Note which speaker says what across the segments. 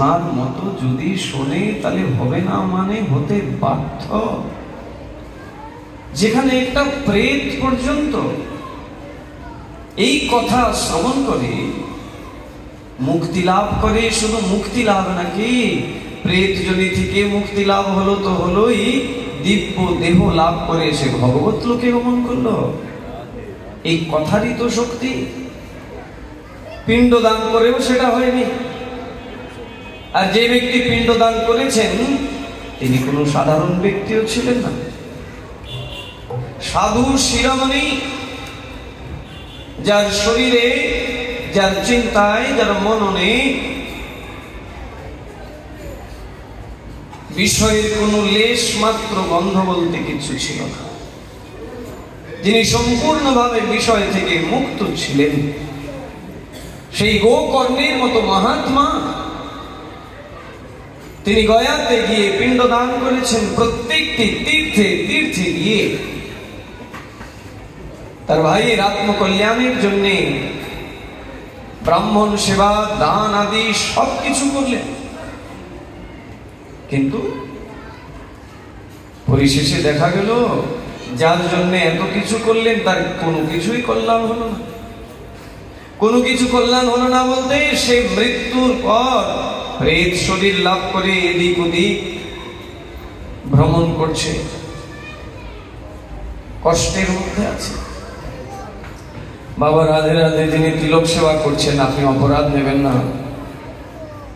Speaker 1: শোনার মতো যদি শোনে তাহলে হবে না মানে হতে বাধ্য। যেখানে একটা প্রেত পর্যন্ত এই কথা শ্রবণ করে মুক্তি লাভ করে, শুধু মুক্তি লাভ নাকি, প্রেত জনি থেকে মুক্তি লাভ হলো তো হলোই, দিব্য দেহ লাভ করে সে ভগবত লোকে গমন করলো। এই কথারই তো শক্তি। পিণ্ড দান করেও সেটা হয়নি। আর যে ব্যক্তি পিণ্ড দান করেছেন তিনি কোনো সাধারণ ব্যক্তিও ছিলেন না, সাধু শিরোমণি, যার শরীরে, যার চিন্তায়, যার মননে বিষয়ের কোন লেশ মাত্র গন্ধ বলতে কিছু ছিল না, যিনি সম্পূর্ণভাবে বিষয় থেকে মুক্ত ছিলেন, সেই গোকর্ণের মতো মহাত্মা তিনি গয়াতে গিয়ে পিণ্ড দান করেছেন। প্রত্যেকটি তীর্থে তীর্থে গিয়ে তার ভাইয়ের আত্মকল্যাণের জন্য ব্রাহ্মণ সেবা, দান আদি সবকিছু করলেন, কিন্তু পরিশেষে দেখা গেল যার জন্য এত কিছু করলেন তার কোনো কিছুই কল্যাণ হলো না। কোনো কিছু কল্যাণ হলো না বলতে সে মৃত্যুর পর প্রেত শরীর লাভ করে এদিক ওদিক ভ্রমণ করছে, কষ্টের মধ্যে আছে। বাবা রাধে রাধে, যিনি তিলক সেবা করছেন, আপনি অপরাধ নেবেন না,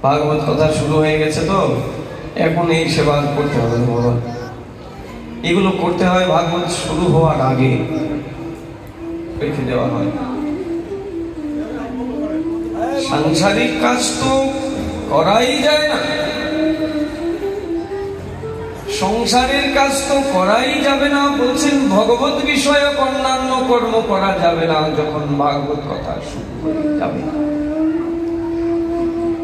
Speaker 1: ভাগবত কথা শুরু হয়ে গেছে তো এখন এই সেবা করতে হবে না বাবা, এগুলো করতে হয় ভাগবত শুরু হওয়ার আগে, রেখে দেওয়া হয়। সাংসারিক কাজ তো করাই যায় না, সংসারের কাজ তো করাই যাবে না, বলছেন ভগবত বিষয়ক অন্যান্য কর্ম করা যাবে না যখন ভাগবত কথা শুরু হয়ে যাবে।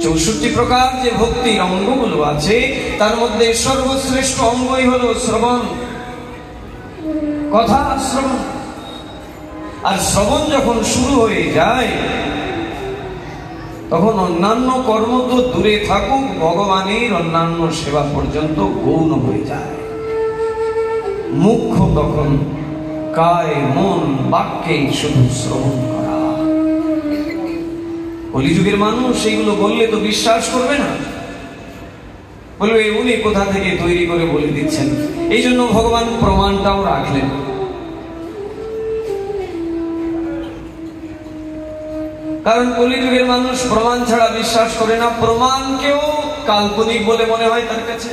Speaker 1: 64 প্রকার যে ভক্তির অঙ্গগুলো আছে তার মধ্যে সর্বশ্রেষ্ঠ অঙ্গই হলো শ্রবণ, কথা শ্রবণ। আর শ্রবণ যখন শুরু হয়ে যায় তখন অন্যান্য কর্ম তো দূরে থাকুক, ভগবানের অন্যান্য সেবা পর্যন্ত গৌণ হয়ে যায়। মুখ্য তখন কায় মন বাক্যে শুধু শ্রবণ করা। কলিযুগের মানুষ এইগুলো বললে তো বিশ্বাস করবে না, বলবে উনি কোথা থেকে তৈরি করে বলে দিচ্ছেন। এই জন্য ভগবান প্রমাণটাও রাখলেন। কারণ কলিযুগের মানুষ প্রমাণ ছাড়া বিশ্বাস করে না, প্রমাণকেও কাল্পনিক বলে মনে হয় তার কাছে।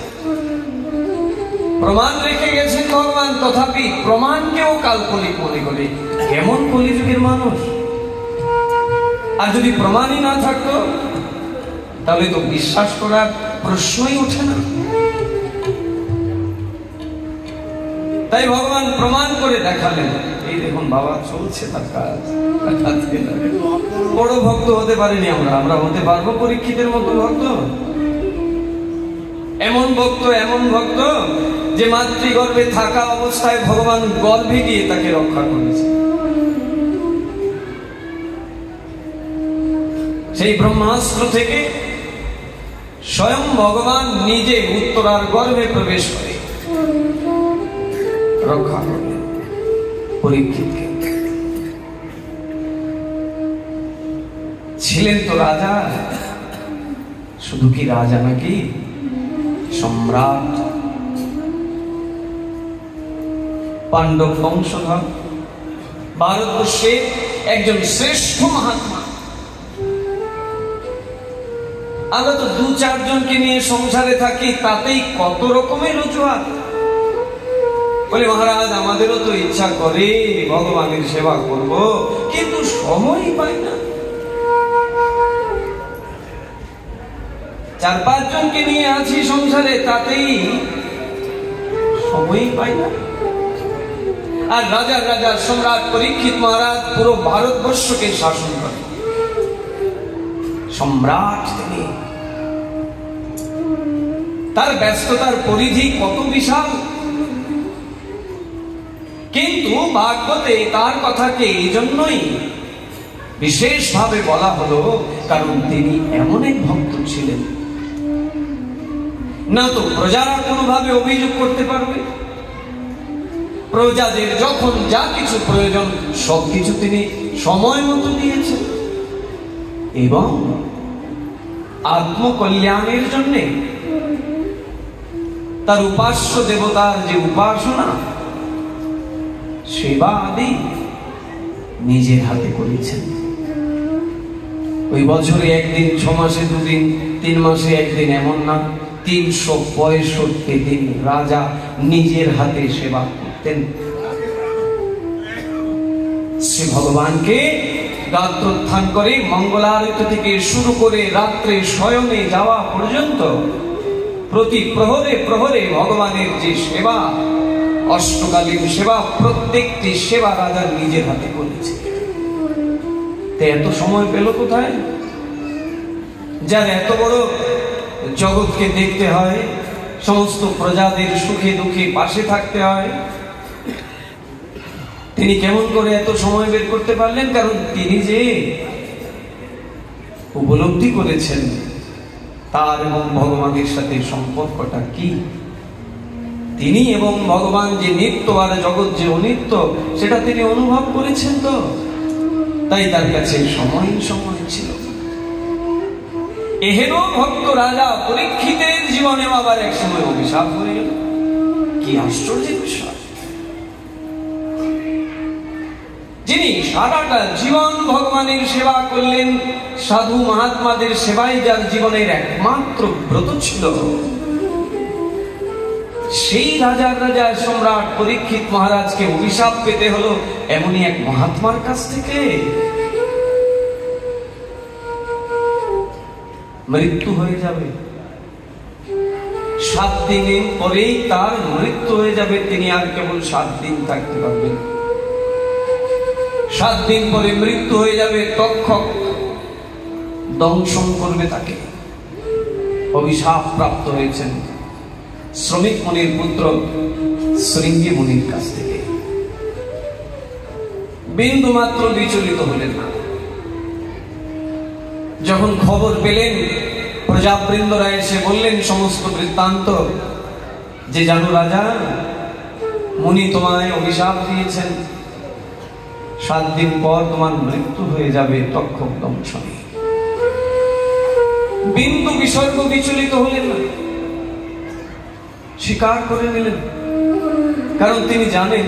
Speaker 1: প্রমাণ রেখে গেছেন ভগবান, তথাপি প্রমাণকেও কাল্পনিক মনে করে। কেমন কলিযুগের মানুষ! আর যদি প্রমাণই না থাকতো তাহলে তো বিশ্বাস করার প্রশ্নই ওঠে না। তাই ভগবান প্রমাণ করে দেখালেন, এই দেখুন বাবা চলছে তার কাজ। বড় ভক্ত হতে পারিনি আমরা, আমরা হতে পারবো পরীক্ষিতের মতো ভক্ত? এমন ভক্ত, এমন ভক্ত যে মাতৃগর্ভে থাকা অবস্থায় ভগবান গর্ভে গিয়ে তাকে রক্ষা করেছে। সেই ব্রহ্মাস্ত্র থেকে স্বয়ং ভগবান নিজে উত্তরার গর্ভে প্রবেশ করে রক্ষা করলেন পরীক্ষিতকে। ছিলেন তো রাজা, শুধু কি রাজা নাকি, সম্রাট, পাণ্ডব বংশধর, ভারতবর্ষের একজন শ্রেষ্ঠ মহাত্মা। আমরা তো 2-4 জনকে নিয়ে সংসারে থাকি, তাতেই কত রকমের অজুহাত। বলে মহারাজ আমাদেরও তো ইচ্ছা করে ভগবানের সেবা করব, কিন্তু সময় পাই না। 4-5 জনকে নিয়ে আছি সংসারে, তাতেই সময় পাই না। আর রাজার রাজা সম্রাট পরীক্ষিত মহারাজ পুরো ভারতবর্ষকে শাসন করে, সম্রাট তিনি। তার ব্যস্ততার পরিধি কত বিশাল, কিন্তু ভাগবতে তার কথাকে এই জন্যই বিশেষভাবে বলা হলো কারণ তিনি এমন এক ভক্ত ছিলেন না তো প্রজারা কোনোভাবে অভিযোগ করতে পারবে। প্রজাদের যখন যা কিছু প্রয়োজন সবকিছু তিনি সময় মতো দিয়েছেন, এবং আত্মকল্যাণের জন্য তার উপাস্য দেবতার যে উপাসনা, সেবা আদি নিজের হাতে করেছেন। ওই বছরে একদিন, 6 মাসে 2 দিন, 3 মাসে 1 দিন, এমন না, 365 দিন রাজা নিজের হাতে সেবা করতেন। শ্রী ভগবানকে গাত্রোত্থান করে মঙ্গলারতি থেকে শুরু করে রাত্রে শয়নে যাওয়া পর্যন্ত প্রতি প্রহরে প্রহরে ভগবানের যে সেবা, অষ্টকালীন সেবা, প্রত্যেকটি সেবা রাজা নিজের হাতে করেছে। এত সময় পেল কোথায়? যার এত বড় জগৎকে দেখতে হয়, সমস্ত প্রজাদের সুখে দুঃখে পাশে থাকতে হয়, তিনি কেমন করে এত সময় বের করতে পারলেন? কারণ তিনি যে উপলব্ধি করেছেন তার এবং ভগবানের সাথে সম্পর্কটা কি। তিনি এবং ভগবান যে নিত্য আর জগৎ যে অনিত্য, সেটা তিনি অনুভব করেছেন। তো তাই তার কাছে সময় সময় ছিল। এহেন ভক্ত রাজা পরীক্ষিতের জীবনে আবার এক সময় অভিশাপ হয়ে গেল। কি আশ্চর্যের বিষয়! যিনি সারাটা জীবন ভগবানের সেবা করলেন, সাধু মহাত্মাদের সেবায় যার জীবনের একমাত্র ব্রত ছিল, সেই রাজার রাজা সম্রাট পরীক্ষিত মহারাজকে অভিশাপ পেতে হলো এমনই এক মহাত্মার কাছ থেকে। মৃত্যু হয়ে যাবে, 7 দিনের পরেই তার মৃত্যু হয়ে যাবে। তিনি আর কেবল 7 দিন থাকতে পারবেন। 7 দিন পরে মৃত্যু হয়ে যাবে। তক্ষক দংশন করবে তাকে। অভিশাপ প্রাপ্ত হয়েছেন শ্রমিক মুনির পুত্র শৃঙ্গী মুনির কাছ থেকে। বিন্দু মাত্র বিচলিত হলেন না। যখন খবর পেলেন, প্রজাবৃন্দরা এসে বললেন সমস্ত বৃত্তান্ত, যে জানো রাজা, মুনি তোমায় অভিশাপ দিয়েছেন, 7 দিন পর তোমার মৃত্যু হয়ে যাবে তক্ষক দংশনে। বিন্দু বিসর্গ বিচলিত হলেন না, স্বীকার করে নিলেন। কারণ তিনি জানেন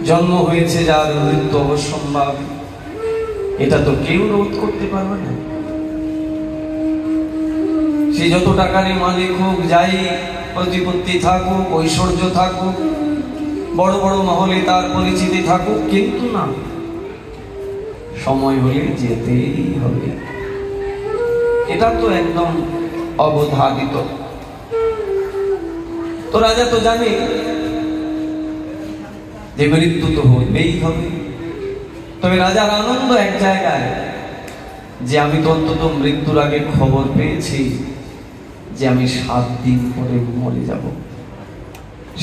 Speaker 1: জন্ম হয়েছে যার, মৃত্যু অবশ্যম্ভাব। এটা তো কেউ রোধ করতে পারবে না। সে যত টাকারই মালিক হোক, যাই প্রতিপত্তি থাকুক, ঐশ্বর্য থাকুক, বড় বড় মহলে তার পরিচিতি থাকুক, কিন্তু না, সময় হলে যেতেই হবে। এটা তো একদম অবধারিত। তো রাজা তো জানে যে মৃত্যু তো হবেই হবে। তবে রাজার আনন্দ এক জায়গায়, যে আমি তো অন্তত মৃত্যুর আগে খবর পেয়েছি যে আমি 7 দিন পরে মরে যাব।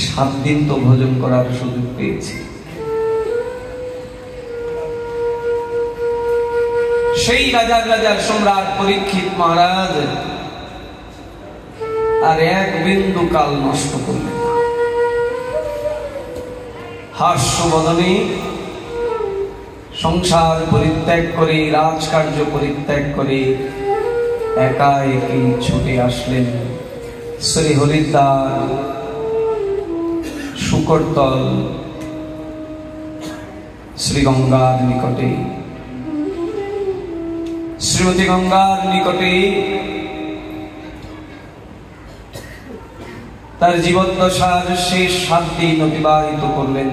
Speaker 1: 7 দিন তো ভোজন করার সুযোগ পেয়েছি। সেই রাজার রাজা সম্রাট পরীক্ষিত মহারাজ আর এক বিন্দু কাল নষ্ট করলেন না। হাস্যবদনে সংসার পরিত্যাগ করে, রাজকার্য পরিত্যাগ করে একাএকি ছুটে আসলেন শ্রী হরিদ্বার, শুকরতল, শ্রী গঙ্গার নিকটে। শ্রীমতী গঙ্গার নিকটে তার জীবদ্দশার শেষ 7 দিন অতিবাহিত করলেন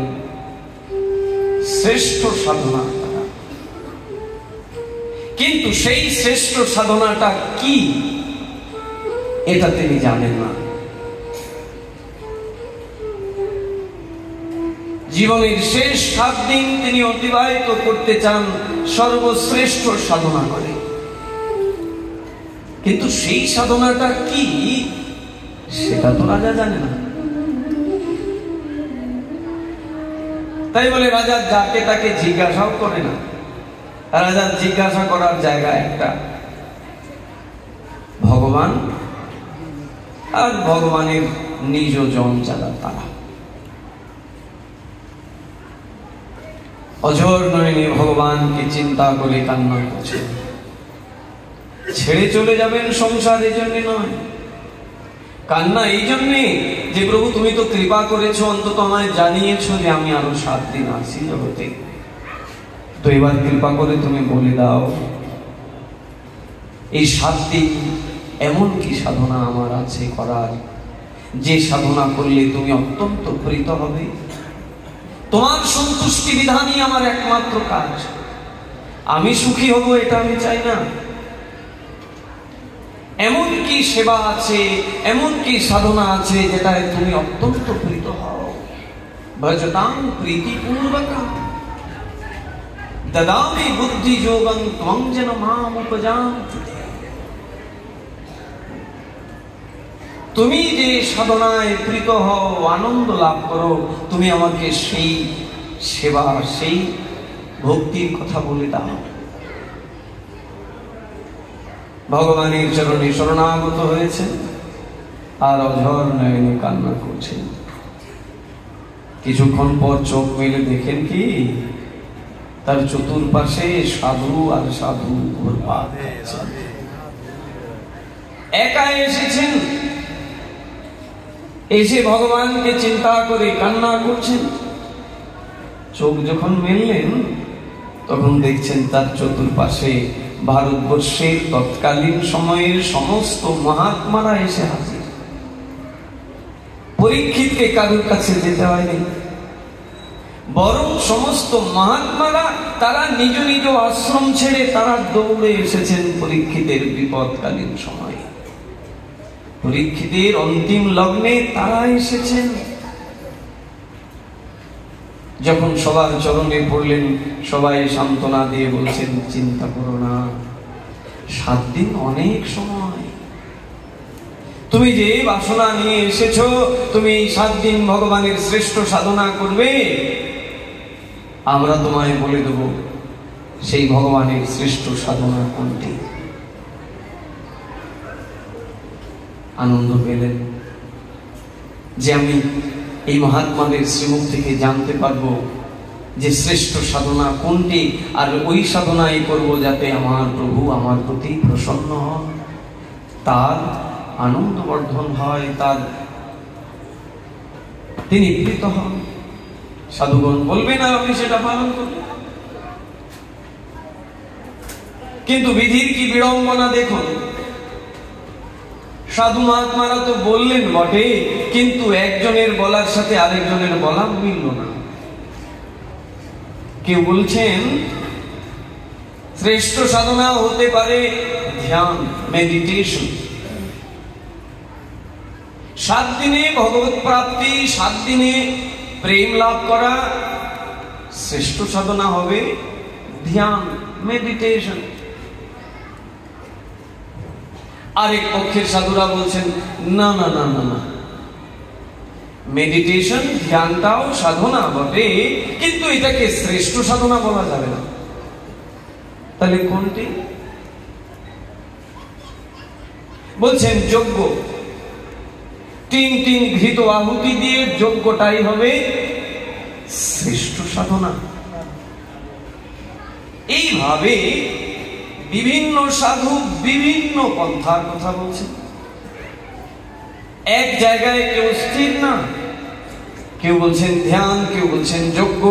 Speaker 1: শ্রেষ্ঠ সাধনা। কিন্তু সেই শ্রেষ্ঠ সাধনাটা কি, এটা তিনি জানেন না। জীবনের শেষ 7 দিন তিনি অতিবাহিত করতে চান সর্বশ্রেষ্ঠ সাধনা করে। কিন্তু সেই সাধনাটা কি, সেটা তো রাজা জানে না। তাই বলে রাজা যাকে তাকে জিজ্ঞাসাও করে না। রাজা জিজ্ঞাসা করার জায়গা একটা, ভগবান আর ভগবানের নিজ জন যারা তারা। অঝোর নয়নে ভগবানকে চিন্তা করে কান্না করছে। ছেড়ে চলে যাবেন সংসারের জন্য নয়, কান্না এই জন্যে যে প্রভু তুমি তো কৃপা করেছো, অন্তত আমায় জানিয়েছো যে আমি আরো 7 দিন আছি জগতে, তো এবার কৃপা করে তুমি বলে দাও এই 7 দিন এমন কি সাধনা আমার আছে করার, যে সাধনা করলে তুমি অত্যন্ত প্রীত হবে। তোমার সন্তুষ্টি বিধানই আমার একমাত্র কাজ। আমি সুখী হব এটা আমি চাই না। এমন কি সেবা আছে, এমন কি সাধনা আছে যেটায় তুমি অত্যন্ত প্রীত হও। ভজতাং প্রীতিপূর্বকং দদামি বুদ্ধি যোগং ত্বং যেন মাম উপজানতি। তুমি যে সাধনায় প্রীত হও, আনন্দ লাভ করো, তুমি আমাকে সেই সেবা, সেই ভক্তির কথা বলে দাও। ভগবানের চরণে শরণাগত হয়েছে আর অঝর নয়নে কান্না করছেন। কিছুক্ষণ পর চোখ মেলে দেখেন কি তার চতুর্পাশে সাধু আর সাধু ঘুরপাক খাচ্ছেন। একা এসেছেন, এসে ভগবানকে চিন্তা করে কান্না করছেন। চোখ যখন মেললেন তখন দেখছেন তার চতুর্পাশে ভারতবর্ষের তৎকালীন সময়ের সমস্ত মহাত্মারা এসে হাজির। পরীক্ষিতকে কারোর কাছে যেতে হয়নি, বরং সমস্ত মহাত্মারা তারা নিজ নিজ আশ্রম ছেড়ে তারা দৌড়ে এসেছেন পরীক্ষিতের বিপদকালীন সময়ে। পরীক্ষিতের অন্তিম লগ্নে তারা এসেছেন। যখন সবার চরণে পড়লেন, সবাই সান্ত্বনা দিয়ে বলছেন চিন্তা করো না, 7 দিন অনেক সময়। তুমি যে বাসনা নিয়ে এসেছো, তুমি এই 7 দিন ভগবানের শ্রেষ্ঠ সাধনা করবে, আমরা তোমায় বলে দেব সেই ভগবানের শ্রেষ্ঠ সাধনা কোনটি। আনন্দ পেলেন যে আমি এই মহাত্মাদের শ্রীমুখ থেকে জানতে পারবো যে শ্রেষ্ঠ সাধনা কোনটি, আর ওই সাধনাই করব যাতে আমার প্রভু আমার প্রতি প্রসন্ন হন, তার আনন্দ বর্ধন হয়, তার তিনি প্রীত হন। সাধুগণ বলবেন আর আপনি সেটা পালন করবেন। কিন্তু বিধির কি বিড়ম্বনা দেখুন, সাধু মহাত্মারা তো বললেন বটে, কিন্তু একজনের বলার সাথে আরেকজনের বলা মিলল না। কেউ বলছেন শ্রেষ্ঠ সাধনা হতে পারে ধ্যান, মেডিটেশন। 7 দিনে ভগবত প্রাপ্তি, 7 দিনে প্রেম লাভ করা, শ্রেষ্ঠ সাধনা হবে ধ্যান, মেডিটেশন। আরেক পক্ষের সাধুরা বলছেন না না না না না, মেডিটেশন ধ্যানটাও সাধনা বটে, কিন্তু এটাকে শ্রেষ্ঠ সাধনা বলা যাবে না। তাহলে কোনটি? বলছেন যজ্ঞ, 3 ঘৃত আহুতি দিয়ে যজ্ঞটাই হবে শ্রেষ্ঠ সাধনা। এইভাবে বিভিন্ন সাধু বিভিন্ন পন্থার কথা বলছেন। এক জায়গায় কেউ স্থির না, কেউ বলছেন ধ্যান, কেউ বলছেন যজ্ঞ,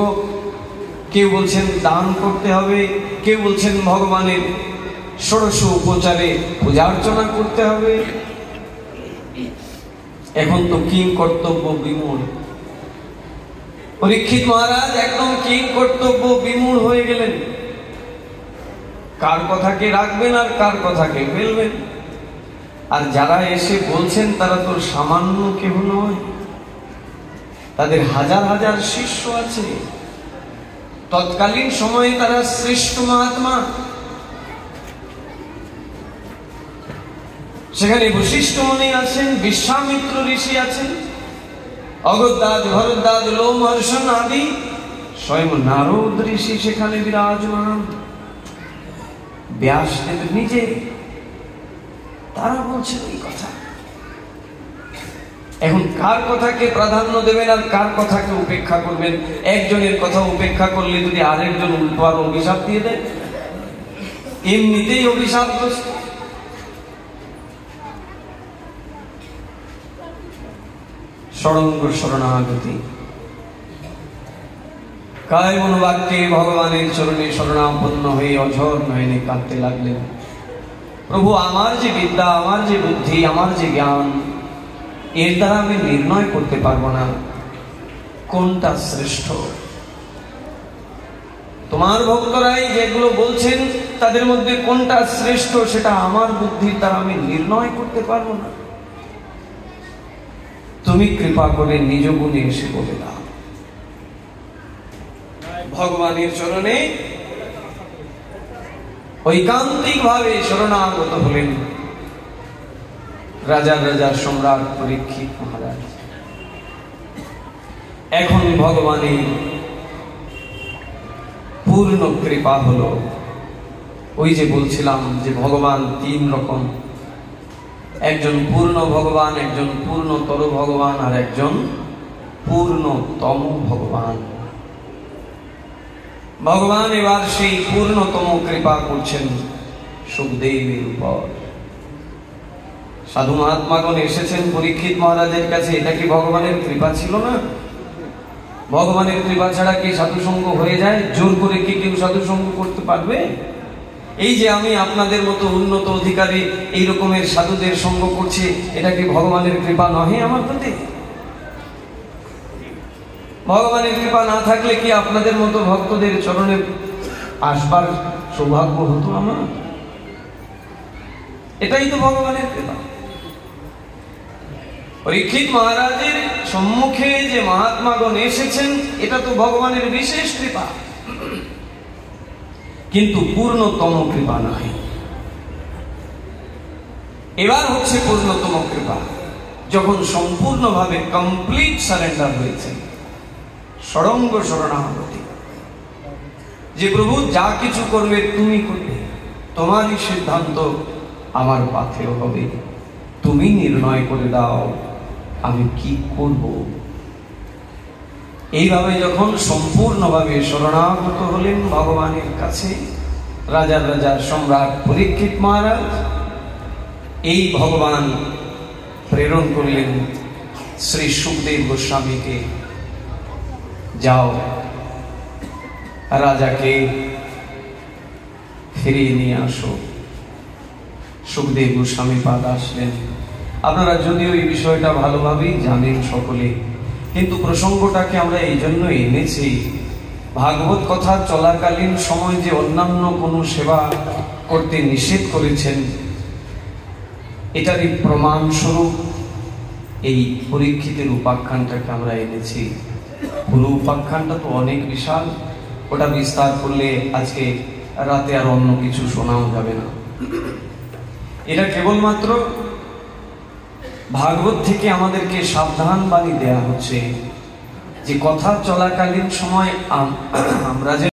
Speaker 1: কেউ বলছেন দান করতে হবে, কেউ বলছেন ভগবানের ষোড়শ উপচারে পূজা অর্চনা করতে হবে। এখন তো কিং কর্তব্য বিমূঢ়। পরীক্ষিত মহারাজ একদম কিং কর্তব্য বিমূঢ় হয়ে গেলেন। কার কথাকে রাখবেন আর কার কথাকে ফেলবেন। আর যারা এসে বলছেন তারা তো সামান্য কেউ নয়, তাদের হাজার হাজার শিষ্য আছে। তৎকালীন সময়ে তারা শ্রেষ্ঠ মহাত্মা। সেখানে বশিষ্ঠ মুনি আছেন, বিশ্বামিত্র ঋষি আছেন, অগদ্দাজ, ভরদ্বাজ, লোমহর্ষণ আদি স্বয়ং নারদ ঋষি সেখানে বিরাজমান, ব্যাসদেব নিজে। তারা বলছেন এই কথা। এখন কার কথাকে প্রাধান্য দেবেন আর কার কথাকে উপেক্ষা করবেন? একজনের কথা উপেক্ষা করলে যদি আরেকজন উল্টো আর অভিশাপ দিয়ে দেয়, এমনিতেই অভিশাপগ্রস্ত। ষড়ঙ্গ শরণাগতি, কায় মনোবাক্যে ভগবানের চরণে শরণাপন্ন হয়ে অঝর নয়নে কাঁদতে লাগলেন, প্রভু আমার যে বিদ্যা, আমার যে বুদ্ধি, আমার যে জ্ঞান, এর দ্বারা আমি নির্ণয় করতে পারবো না কোনটা শ্রেষ্ঠ। তোমার ভক্তরাই যেগুলো বলছেন তাদের মধ্যে কোনটা শ্রেষ্ঠ সেটা আমার বুদ্ধির দ্বারা আমি নির্ণয় করতে পারবো না। তুমি কৃপা করে নিজ গুণে এসে বলে দাও। ভগবানের চরণে ঐকান্তিক ভাবে শরণাগত হলেন রাজার রাজার সম্রাট পরীক্ষিত মহারাজ। এখন ভগবানের পূর্ণ কৃপা হলো। ওই যে বলছিলাম যে ভগবান তিন রকম, একজন পূর্ণ ভগবান, একজন পূর্ণতর ভগবান, আর একজন পূর্ণতম ভগবান। ভগবান এবার সেই পূর্ণতম কৃপা করছেন সুখদেবের উপর। সাধু মহাত্মাগণ এসেছেন পরীক্ষিত মহারাজের কাছে, এটা কি ভগবানের কৃপা ছিল না? ভগবানের কৃপা ছাড়া কি সাধুসঙ্গ হয়ে যায়? জোর করে কি কেউ সাধুসঙ্গ করতে পারবে? এই যে আমি আপনাদের মতো উন্নত অধিকারী এই রকমের সাধুদের সঙ্গ করছি, এটা কি ভগবানের কৃপা নহে আমার প্রতি? ভগবানের কৃপা না থাকলে কি আপনাদের মতো ভক্তদের চরণে আসবার সৌভাগ্য হতো আমার? এটাই তো ভগবানের কৃপা। পরীক্ষিত মহারাজের সম্মুখে যে মহাত্মাগণ এসেছেন, এটা তো ভগবানের বিশেষ কৃপা, কিন্তু পূর্ণতম কৃপা নয়। এবার হচ্ছে পূর্ণতম কৃপা, যখন সম্পূর্ণভাবে কমপ্লিট সারেন্ডার হয়েছে, ষড়ঙ্গ শরণাগতি, যে প্রভু যা কিছু করবে তুমি করবে, তোমারই সিদ্ধান্ত আমার পাথেয় হবে, তুমি নির্ণয় করে দাও আমি কি করব। এইভাবে যখন সম্পূর্ণভাবে শরণাগত হলেন ভগবানের কাছে রাজার রাজার সম্রাট পরীক্ষিত মহারাজ, এই ভগবান প্রেরণ করলেন শ্রী সুখদেব গোস্বামীকে, যাও রাজাকে ফিরিয়ে নিয়ে আসো। সুখদেব গোস্বামী পাদ আসলেন। আপনারা যদিও এই বিষয়টা ভালোভাবেই জানেন সকলে, কিন্তু প্রসঙ্গটাকে আমরা এই জন্য এনেছি, ভাগবত কথা চলাকালীন সময় যে অন্যান্য কোনো সেবা করতে নিষেধ করেছেন, এটারই প্রমাণস্বরূপ এই পরীক্ষিতের উপাখ্যানটাকে আমরা এনেছি। পুরো উপাখ্যানটা তো অনেক বিশাল, ওটা বিস্তার করলে আজকে রাতে আর অন্য কিছু শোনাও যাবে না। এটা কেবলমাত্র ভাগবত থেকে আমাদেরকে সাবধান বাণী দেয়া হচ্ছে যে কথা চলাকালীন সময় আমরা যে